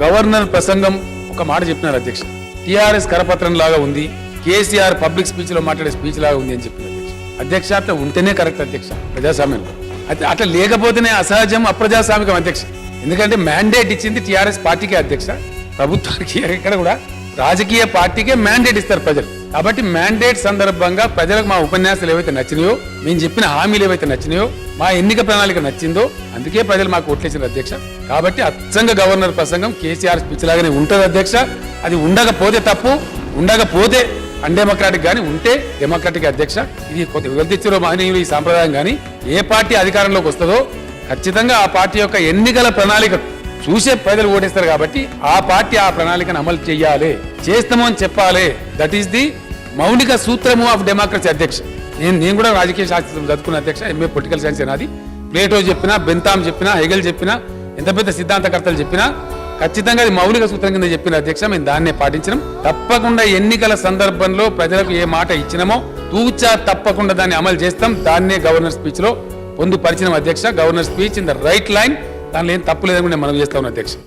Governor ప్రసంగం ఒక మాట చెప్పినారు అధ్యక్ష. టిఆర్ఎస్ కరపత్రం లాగా ఉంది, కేసీఆర్ పబ్లిక్ స్పీచ్ లో మాట్లాడే స్పీచ్ లాగా ఉంది అని చెప్పిన అధ్యక్ష. అట్లా ఉంటేనే కరెక్ట్ అధ్యక్ష ప్రజాస్వామ్యంలో. అట్లా లేకపోతేనే అసహజం, అప్రజాస్వామికం అధ్యక్ష. ఎందుకంటే మ్యాండేట్ ఇచ్చింది టిఆర్ఎస్ పార్టీకే అధ్యక్ష. ప్రభుత్వానికి ఎక్కడ కూడా రాజకీయ పార్టీకే మ్యాండేట్ ఇస్తారు ప్రజలు. కాబట్టి మ్యాండేట్ సందర్భంగా ప్రజలకు మా ఉపన్యాసాలు ఏవైతే నచ్చినాయో, మేము చెప్పిన హామీలు ఏవైతే నచ్చినాయో, మా ఎన్నిక ప్రణాళిక నచ్చిందో అందుకే ప్రజలు మాకు ఓట్లేసారు అధ్యక్ష. కాబట్టి అచ్చంగా గవర్నర్ ప్రసంగం కేసీఆర్ స్పీచ్ లాగానే ఉంటది అధ్యక్ష. అది ఉండకపోతే తప్పు, ఉండకపోతే అన్డెమోక్రాటిక్ గానీ, ఉంటే డెమోక్రాటిక్ అధ్యక్ష. ఇది వివర్తించలో మహనీయులు ఈ సాంప్రదాయం గానీ ఏ పార్టీ అధికారంలోకి వస్తుందో ఖచ్చితంగా ఆ పార్టీ యొక్క ఎన్నికల ప్రణాళిక చూసే ప్రజలు ఓటేస్తారు. కాబట్టి ఆ పార్టీ ఆ ప్రణాళికను అమలు చేయాలి, చేస్తాము అని చెప్పాలి. దట్ ఈస్ ది మౌలిక సూత్రము ఆఫ్ డెమోక్రసీ అధ్యక్ష. నేను కూడా రాజకీయ శాస్త్రం చదువుకున్న అధ్యక్ష. ఎంఏ పొలిటికల్ సైన్స్ నాది. ప్లేటో చెప్పినా, బెంతాం చెప్పినా, హెగెల్ చెప్పినా, ఎంత పెద్ద సిద్ధాంతకర్తలు చెప్పినా ఖచ్చితంగా అది మౌలిక సూత్రం కింద చెప్పిన అధ్యక్ష. మేము దాన్నే పాటించడం. తప్పకుండా ఎన్నికల సందర్భంలో ప్రజలకు ఏ మాట ఇచ్చినామో తూచా తప్పకుండా దాన్ని అమలు చేస్తాం. దాన్నే గవర్నర్ స్పీచ్ లో పొందుపరిచిన అధ్యక్ష. Governor speech in the right line, దానిలో ఏం తప్పు లేదని మనం చేస్తా ఉన్నాం అధ్యక్ష.